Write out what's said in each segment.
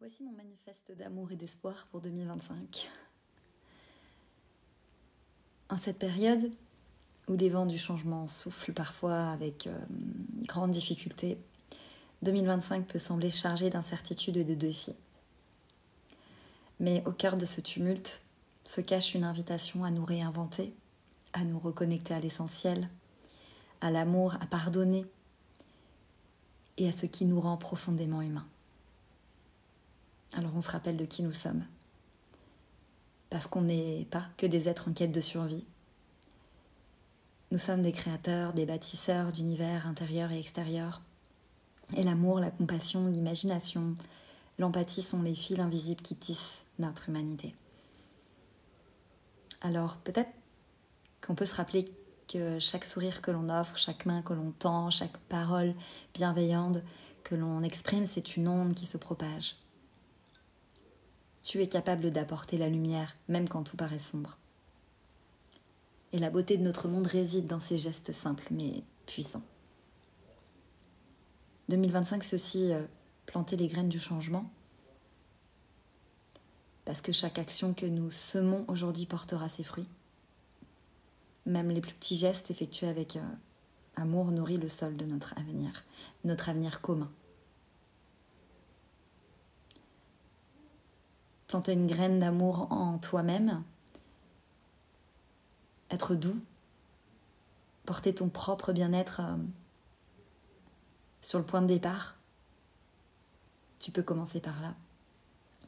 Voici mon manifeste d'amour et d'espoir pour 2025. En cette période où les vents du changement soufflent parfois avec grande difficulté, 2025 peut sembler chargé d'incertitudes et de défis. Mais au cœur de ce tumulte se cache une invitation à nous réinventer, à nous reconnecter à l'essentiel, à l'amour, à pardonner et à ce qui nous rend profondément humains. Alors on se rappelle de qui nous sommes. Parce qu'on n'est pas que des êtres en quête de survie. Nous sommes des créateurs, des bâtisseurs d'univers intérieur et extérieur. Et l'amour, la compassion, l'imagination, l'empathie sont les fils invisibles qui tissent notre humanité. Alors peut-être qu'on peut se rappeler que chaque sourire que l'on offre, chaque main que l'on tend, chaque parole bienveillante que l'on exprime, c'est une onde qui se propage. Tu es capable d'apporter la lumière, même quand tout paraît sombre. Et la beauté de notre monde réside dans ces gestes simples, mais puissants. 2025, c'est aussi planter les graines du changement. Parce que chaque action que nous semons aujourd'hui portera ses fruits. Même les plus petits gestes effectués avec amour nourrit le sol de notre avenir commun. Planter une graine d'amour en toi-même, être doux, porter ton propre bien-être sur le point de départ. Tu peux commencer par là.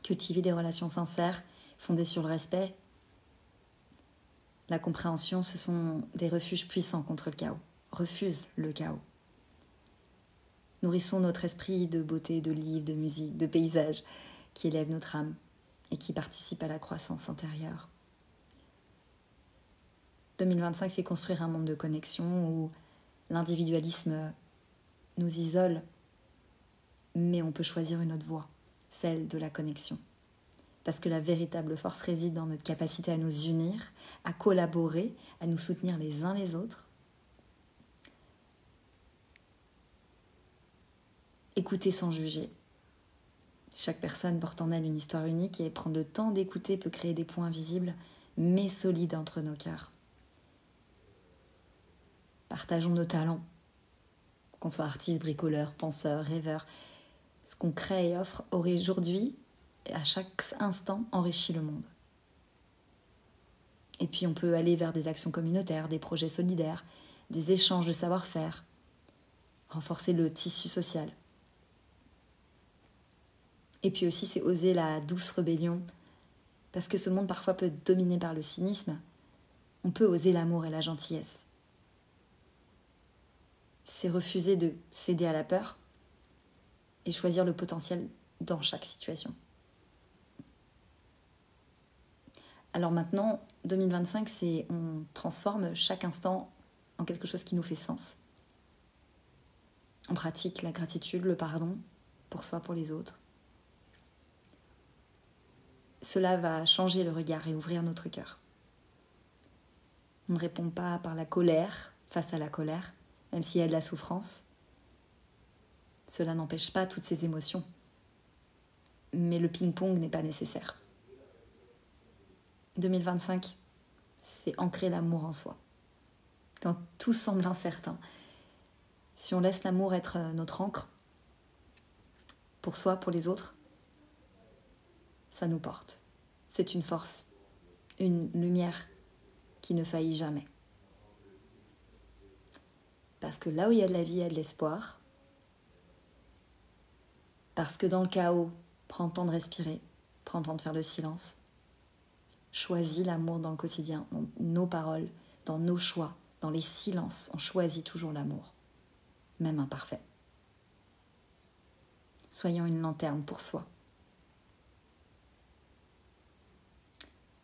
Cultiver des relations sincères, fondées sur le respect. La compréhension, ce sont des refuges puissants contre le chaos. Refuse le chaos. Nourrissons notre esprit de beauté, de livres, de musique, de paysages qui élèvent notre âme et qui participent à la croissance intérieure. 2025, c'est construire un monde de connexion où l'individualisme nous isole, mais on peut choisir une autre voie, celle de la connexion. Parce que la véritable force réside dans notre capacité à nous unir, à collaborer, à nous soutenir les uns les autres. Écouter sans juger. Chaque personne porte en elle une histoire unique et prendre le temps d'écouter peut créer des ponts invisibles, mais solides entre nos cœurs. Partageons nos talents, qu'on soit artiste, bricoleur, penseur, rêveur. Ce qu'on crée et offre aujourd'hui, à chaque instant, enrichit le monde. Et puis on peut aller vers des actions communautaires, des projets solidaires, des échanges de savoir-faire, renforcer le tissu social. Et puis aussi, c'est oser la douce rébellion, parce que ce monde parfois peut être dominé par le cynisme. On peut oser l'amour et la gentillesse. C'est refuser de céder à la peur et choisir le potentiel dans chaque situation. Alors maintenant, 2025, on transforme chaque instant en quelque chose qui nous fait sens. On pratique la gratitude, le pardon, pour soi, pour les autres. Cela va changer le regard et ouvrir notre cœur. On ne répond pas par la colère face à la colère, même s'il y a de la souffrance. Cela n'empêche pas toutes ces émotions. Mais le ping-pong n'est pas nécessaire. 2025, c'est ancrer l'amour en soi. Quand tout semble incertain, si on laisse l'amour être notre encre, pour soi, pour les autres, ça nous porte. C'est une force, une lumière qui ne faillit jamais. Parce que là où il y a de la vie, il y a de l'espoir. Parce que dans le chaos, prends le temps de respirer, prends le temps de faire le silence. Choisis l'amour dans le quotidien, dans nos paroles, dans nos choix, dans les silences. On choisit toujours l'amour, même imparfait. Soyons une lanterne pour soi.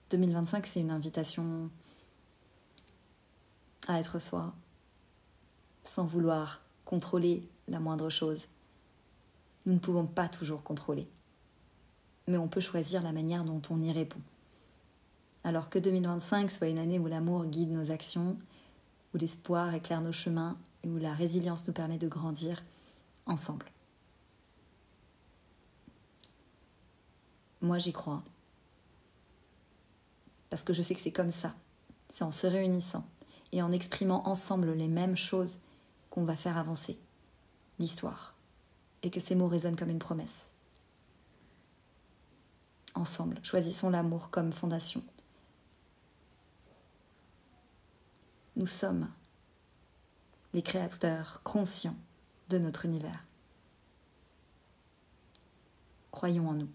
2025, c'est une invitation à être soi, sans vouloir contrôler la moindre chose. Nous ne pouvons pas toujours contrôler, mais on peut choisir la manière dont on y répond. Alors que 2025 soit une année où l'amour guide nos actions, où l'espoir éclaire nos chemins et où la résilience nous permet de grandir ensemble. Moi, j'y crois. Parce que je sais que c'est comme ça. C'est en se réunissant et en exprimant ensemble les mêmes choses qu'on va faire avancer l'histoire. Et que ces mots résonnent comme une promesse. Ensemble, choisissons l'amour comme fondation. Nous sommes les créateurs conscients de notre univers. Croyons en nous.